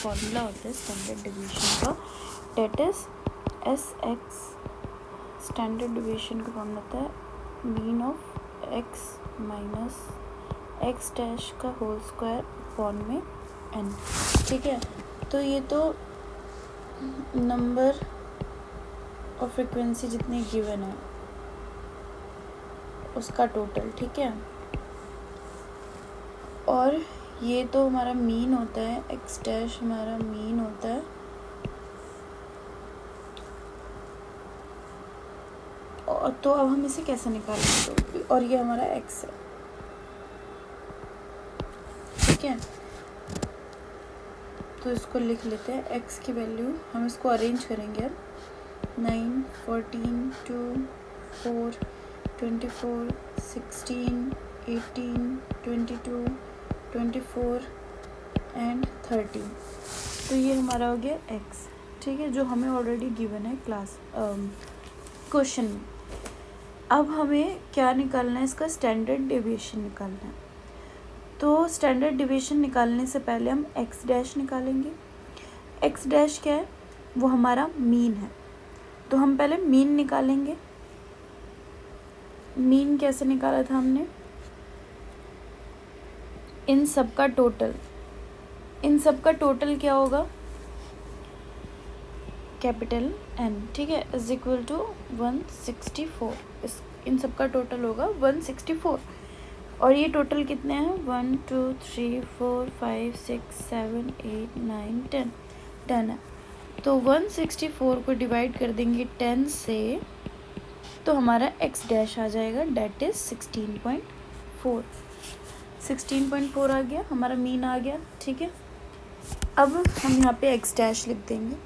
Formula होता है standard division का, that is S X. Standard division का फॉर्मूला होता है mean of X minus X dash का होल स्क्वायर अपॉन में एन। ठीक है, तो ये तो नंबर और फ्रिक्वेंसी जितनी गिवन है उसका टोटल। ठीक है, और ये तो हमारा मीन होता है, एक्स डैश हमारा मीन होता है, और तो अब हम इसे कैसे निकालेंगे, तो और ये हमारा एक्स है। ठीक है, तो इसको लिख लेते हैं, एक्स की वैल्यू हम इसको अरेंज करेंगे अब 9, 14, 2, 4, 24, 16, 18, 22, 24 एंड 13। तो ये हमारा हो गया एक्स। ठीक है, जो हमें ऑलरेडी गिवन है क्लास क्वेश्चन में। अब हमें क्या निकालना है, इसका स्टैंडर्ड डेविएशन निकालना है। तो स्टैंडर्ड डेविएशन निकालने से पहले हम एक्स डैश निकालेंगे। एक्स डैश क्या है, वो हमारा मीन है, तो हम पहले मीन निकालेंगे। मीन कैसे निकाला था हमने, इन सब का टोटल, इन सब का टोटल क्या होगा, कैपिटल एन। ठीक है, इज इक्वल टू 164। इन सब का टोटल होगा 164, और ये टोटल कितने हैं, 1 2 3 4 5 6 7 8 9 10 है। तो 164 को डिवाइड कर देंगे 10 से, तो हमारा एक्स डैश आ जाएगा, डेट इज 16.4। 16.4 आ गया, हमारा मीन आ गया। ठीक है, अब हम यहाँ पे एक्स डैश लिख देंगे।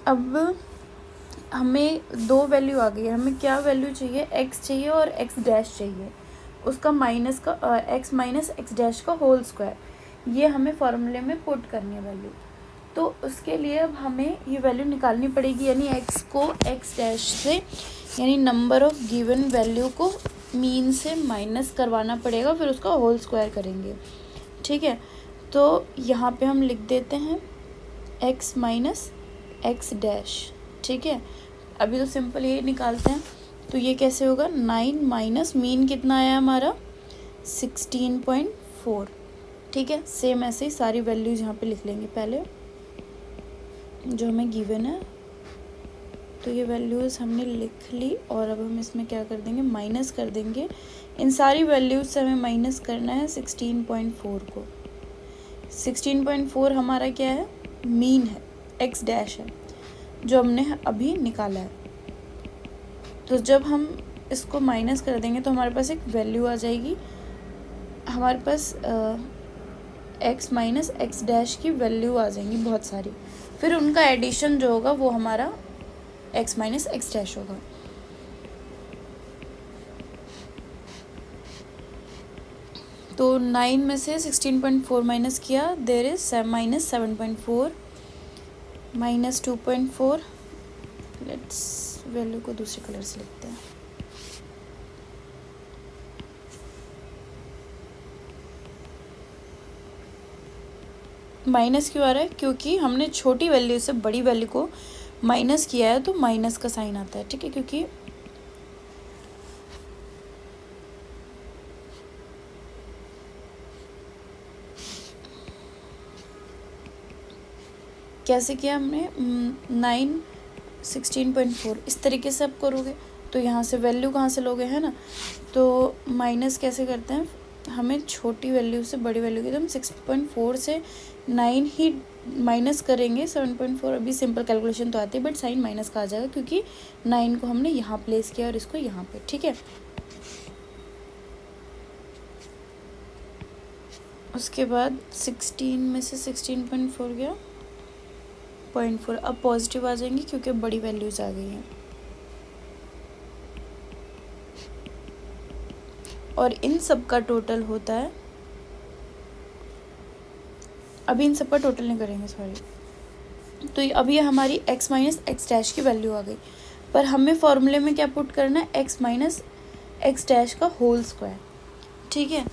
अब हमें दो वैल्यू आ गई है, हमें क्या वैल्यू चाहिए, एक्स चाहिए और एक्स डैश चाहिए, उसका माइनस का एक्स माइनस एक्स डैश का होल स्क्वायर, ये हमें फॉर्मूले में पुट करनी है वैल्यू। तो उसके लिए अब हमें ये वैल्यू निकालनी पड़ेगी, यानी एक्स को एक्स डैश से, यानी नंबर ऑफ गिवन वैल्यू को मीन से माइनस करवाना पड़ेगा, फिर उसका होल स्क्वायर करेंगे। ठीक है, तो यहाँ पे हम लिख देते हैं एक्स माइनस एक्स डैश। ठीक है, अभी तो सिंपल ये निकालते हैं, तो ये कैसे होगा, 9 माइनस मीन कितना आया हमारा 16.4। ठीक है, सेम ऐसे ही सारी वैल्यूज यहाँ पे लिख लेंगे पहले जो हमें गिवन है। तो ये वैल्यूज़ हमने लिख ली, और अब हम इसमें क्या कर देंगे, माइनस कर देंगे। इन सारी वैल्यूज से हमें माइनस करना है 16.4 को। 16.4 हमारा क्या है, मीन है, एक्स डैश है, जो हमने अभी निकाला है। तो जब हम इसको माइनस कर देंगे तो हमारे पास एक वैल्यू आ जाएगी, हमारे पास एक्स माइनस एक्स डैश की वैल्यू आ जाएंगी बहुत सारी, फिर उनका एडिशन जो होगा वो हमारा एक्स माइनस एक्स डैश होगा। तो 9 में से 16.4 माइनस किया, there is minus 7.4 minus 2.4। Let's value को दूसरे कलर से लिखते हैं। माइनस क्यों आ रहा है, क्योंकि हमने छोटी वैल्यू से बड़ी वैल्यू को माइनस किया है, तो माइनस का साइन आता है। ठीक है, क्योंकि कैसे किया हमने, 9 16.4 इस तरीके से आप करोगे, तो यहाँ से वैल्यू कहाँ से लोगे, है ना। तो माइनस कैसे करते हैं, हमें छोटी वैल्यू से बड़ी वैल्यू की, तो हम 6.4 से 9 ही माइनस करेंगे। 7.4 अभी सिंपल कैलकुलेशन तो आती है, बट साइन माइनस का आ जाएगा, क्योंकि 9 को हमने यहाँ प्लेस किया और इसको यहाँ पे। ठीक है, उसके बाद 16 में से 16.4 गया 0.4। अब पॉजिटिव आ जाएंगे क्योंकि बड़ी वैल्यूज आ गई हैं, और इन सब का टोटल होता है, अभी इन सब का टोटल नहीं करेंगे, सॉरी। तो अभी हमारी x माइनस एक्स डैश की वैल्यू आ गई, पर हमें फॉर्मूले में क्या पुट करना है, x माइनस एक्स डैश का होल स्क्वायर। ठीक है,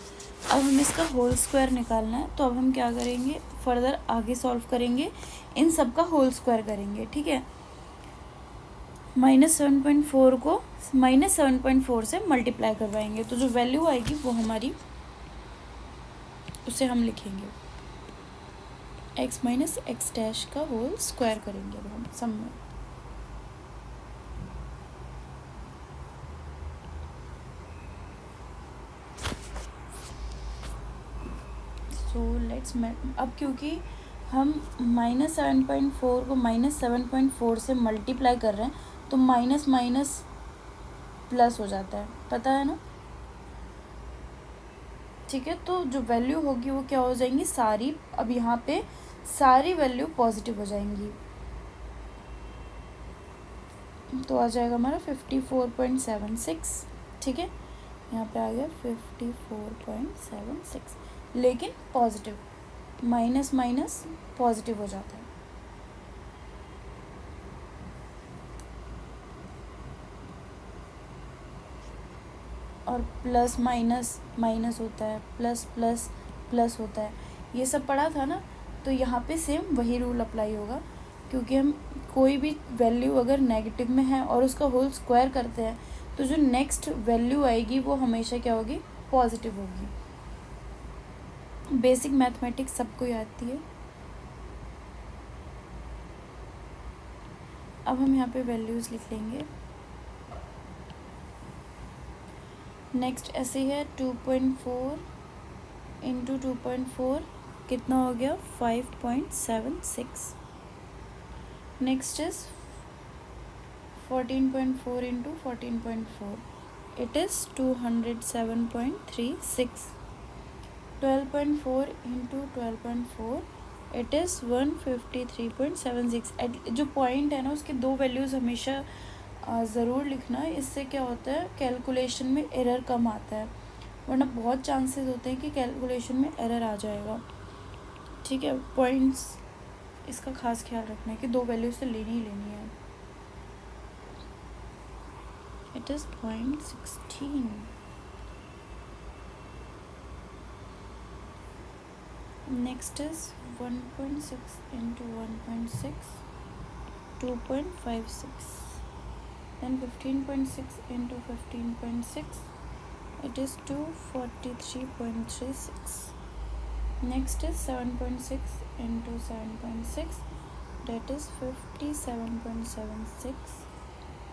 अब हमें इसका होल स्क्वायर निकालना है, तो अब हम क्या करेंगे, फर्दर आगे सॉल्व करेंगे, इन सब का होल स्क्वायर करेंगे, ठीक है। -7.4 को -7.4 से मल्टीप्लाई करवाएंगे, तो जो वैल्यू आएगी वो हमारी, उसे हम लिखेंगे x माइनस एक्स डैश का होल स्क्वायर करेंगे अब हम सम में। सो लेट्स अब क्योंकि हम -7.4 को -7.4 से मल्टीप्लाई कर रहे हैं, तो माइनस माइनस प्लस हो जाता है, पता है ना, ठीक है। तो जो वैल्यू होगी वो क्या हो जाएंगी सारी, अब यहाँ पे सारी वैल्यू पॉजिटिव हो जाएंगी, तो आ जाएगा हमारा 54.76, ठीक है। यहाँ पे आ गया 54.76, लेकिन पॉजिटिव, माइनस माइनस पॉजिटिव हो जाता है। और प्लस माइनस माइनस होता है, प्लस प्लस प्लस होता है, ये सब पढ़ा था ना। तो यहाँ पे सेम वही रूल अप्लाई होगा, क्योंकि हम कोई भी वैल्यू अगर नेगेटिव में है और उसका होल स्क्वायर करते हैं, तो जो नेक्स्ट वैल्यू आएगी वो हमेशा क्या होगी, पॉजिटिव होगी। बेसिक मैथमेटिक्स सबको आती है। अब हम यहाँ पे वैल्यूज़ लिख लेंगे। नेक्स्ट ऐसे है 2.4 इंटू 2.4 कितना हो गया 5.76। Next is 14.4 into 14.4 it is 207.36। 12.4 into 12.4 it is 153.76। जो पॉइंट है ना उसके दो वैल्यूज़ हमेशा ज़रूर लिखना है, इससे क्या होता है कैलकुलेशन में एरर कम आता है, वरना बहुत चांसेस होते हैं कि कैलकुलेशन में एरर आ जाएगा, ठीक है। पॉइंट्स इसका खास ख्याल रखना है कि दो वैल्यूज़ तो लेनी ही लेनी है। It is 0.16। Next is 1.6 into 1.6 2.56। then 15.6 into 15.6 it is 243.36. next is 7.6 into 7.6 that is 57.76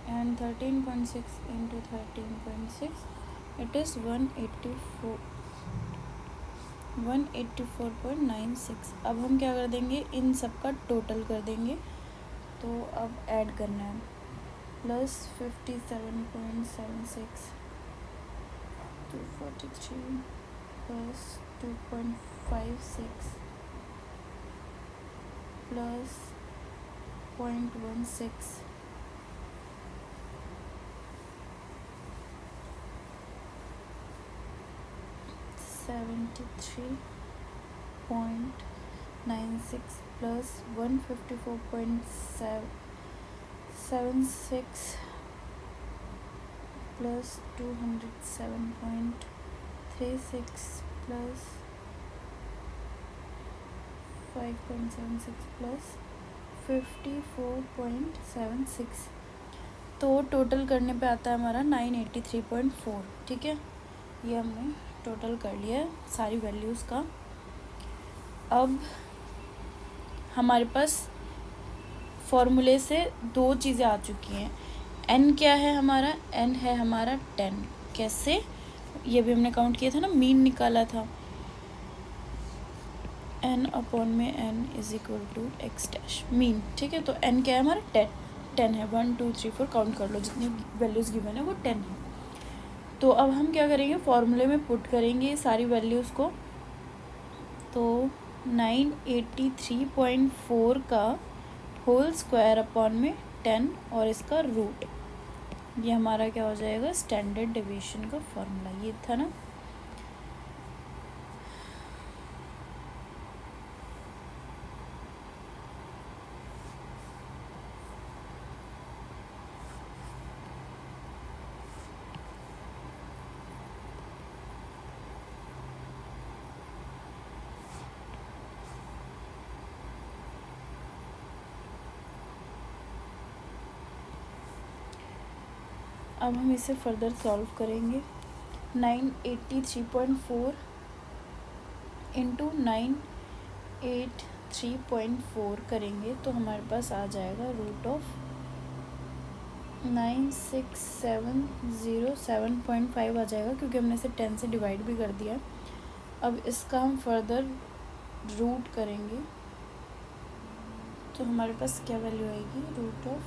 and 13.6 into 13.6 it is 184.96। अब हम क्या कर देंगे, इन सब का टोटल कर देंगे, तो अब ऐड करना है plus 57.76 243 plus 2.56 plus 0.16 73.96 plus 154.76 plus 207.36 plus 5.76 plus 54.76। तो टोटल करने पे आता है हमारा 983.4, ठीक है। ये हमने टोटल कर लिया है सारी वैल्यूज़ का। अब हमारे पास फॉर्मूले से दो चीज़ें आ चुकी हैं। n क्या है हमारा, n है हमारा 10। कैसे, ये भी हमने काउंट किया था ना, मीन निकाला था। n अपॉन में n is equal to X dash mean, ठीक है। तो n क्या है हमारा 10 है। 1 2 3 4 काउंट कर लो, जितनी वैल्यूज़ गिवन है वो 10 है। तो अब हम क्या करेंगे, फॉर्मूले में पुट करेंगे सारी वैल्यूज़ को। तो 983.4 का होल स्क्वायर अपॉन में 10 और इसका रूट, ये हमारा क्या हो जाएगा स्टैंडर्ड डेविएशन का फॉर्मूला, ये था ना। अब हम इसे फर्दर सॉल्व करेंगे। 983.4 इंटू 983.4 करेंगे तो हमारे पास आ जाएगा रूट ऑफ 96707.5 आ जाएगा, क्योंकि हमने इसे 10 से डिवाइड भी कर दिया। अब इसका हम फर्दर रूट करेंगे तो हमारे पास क्या वैल्यू आएगी, रूट ऑफ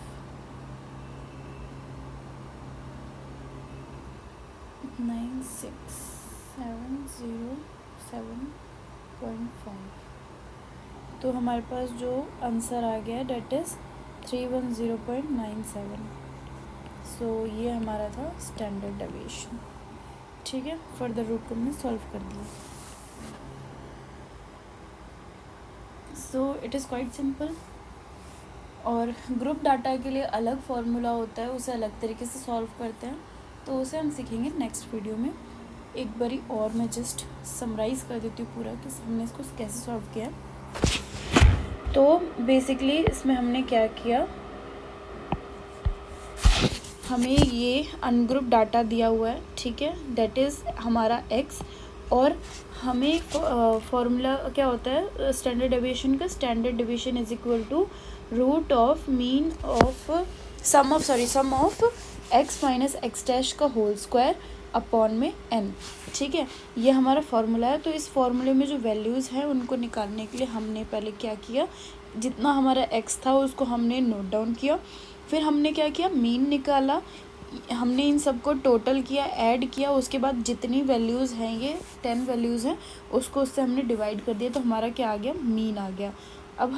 96707.5। तो हमारे पास जो आंसर आ गया डेट इज़ 310.97। सो ये हमारा था स्टैंडर्ड डेविएशन। ठीक है, फर्दर रूट को हमने सॉल्व कर दिया। So it is quite simple. और ग्रुप डाटा के लिए अलग फार्मूला होता है, उसे अलग तरीके से सॉल्व करते हैं, तो उसे हम सीखेंगे नेक्स्ट वीडियो में। एक बारी और मैं जस्ट समराइज़ कर देती हूँ पूरा कि हमने इसको कैसे सॉल्व किया। तो बेसिकली इसमें हमने क्या किया, हमें ये अनग्रुप डाटा दिया हुआ है, ठीक है, दैट इज़ हमारा x, और हमें फॉर्मूला क्या होता है स्टैंडर्ड डेविएशन का, standard deviation is equal to root of mean of sum of x minus X dash का होल स्क्वायर अपॉन में n। ठीक है, ये हमारा फार्मूला है। तो इस फार्मूले में जो वैल्यूज़ हैं उनको निकालने के लिए हमने पहले क्या किया, जितना हमारा x था उसको हमने नोट डाउन किया, फिर हमने क्या किया, मीन निकाला, हमने इन सबको टोटल किया, ऐड किया, उसके बाद जितनी वैल्यूज़ हैं, ये 10 वैल्यूज़ हैं, उसको उससे हमने डिवाइड कर दिया, तो हमारा क्या आ गया, मीन आ गया। अब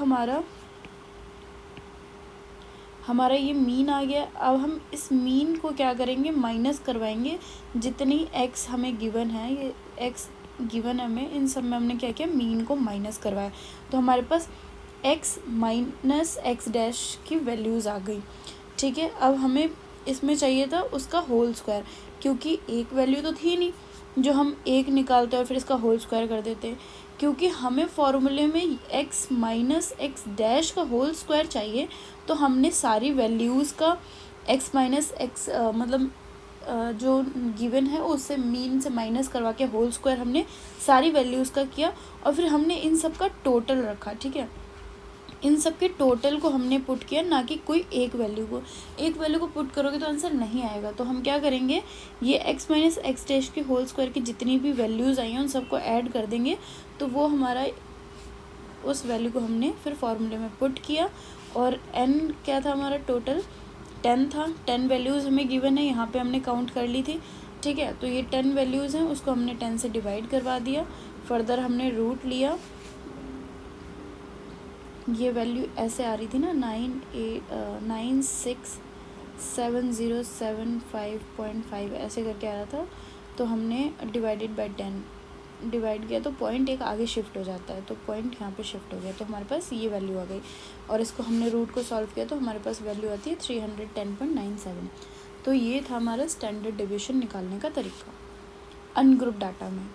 हमारा ये मीन आ गया। अब हम इस मीन को क्या करेंगे, माइनस करवाएंगे, जितनी x हमें गिवन है, ये x गिवन हमें, इन सब में हमने क्या किया, मीन को माइनस करवाया, तो हमारे पास x माइनस एक्स डैश की वैल्यूज़ आ गई। ठीक है, अब हमें इसमें चाहिए था उसका होल स्क्वायर, क्योंकि एक वैल्यू तो थी नहीं जो हम एक निकालते और फिर इसका होल स्क्वायर कर देते, क्योंकि हमें फॉर्मूले में x माइनस एक्स डैश का होल स्क्वायर चाहिए, तो हमने सारी वैल्यूज़ का x माइनस एक्स मतलब जो गिवन है उससे मीन से माइनस करवा के होल स्क्वायर हमने सारी वैल्यूज़ का किया, और फिर हमने इन सब का टोटल रखा। ठीक है, इन सब के टोटल को हमने पुट किया, ना कि कोई एक वैल्यू को पुट करोगे तो आंसर नहीं आएगा। तो हम क्या करेंगे, ये x माइनस एक्स डैश के होल स्क्वायर की जितनी भी वैल्यूज़ आई हैं उन सबको ऐड कर देंगे, तो वो हमारा उस वैल्यू को हमने फिर फॉर्मूले में पुट किया, और n क्या था हमारा, टोटल 10 था, 10 वैल्यूज़ हमें गिवन है, यहाँ पे हमने काउंट कर ली थी। ठीक है, तो ये 10 वैल्यूज़ हैं, उसको हमने 10 से डिवाइड करवा दिया, फर्दर हमने रूट लिया, ये वैल्यू ऐसे आ रही थी ना, 96707.5 ऐसे करके आ रहा था, तो हमने डिवाइडेड बाय 10 डिवाइड किया, तो पॉइंट एक आगे शिफ्ट हो जाता है, तो पॉइंट यहाँ पे शिफ्ट हो गया, तो हमारे पास ये वैल्यू आ गई, और इसको हमने रूट को सॉल्व किया तो हमारे पास वैल्यू आती है 310.97। तो ये था हमारा स्टैंडर्ड डेविएशन निकालने का तरीका अनग्रुप डाटा में।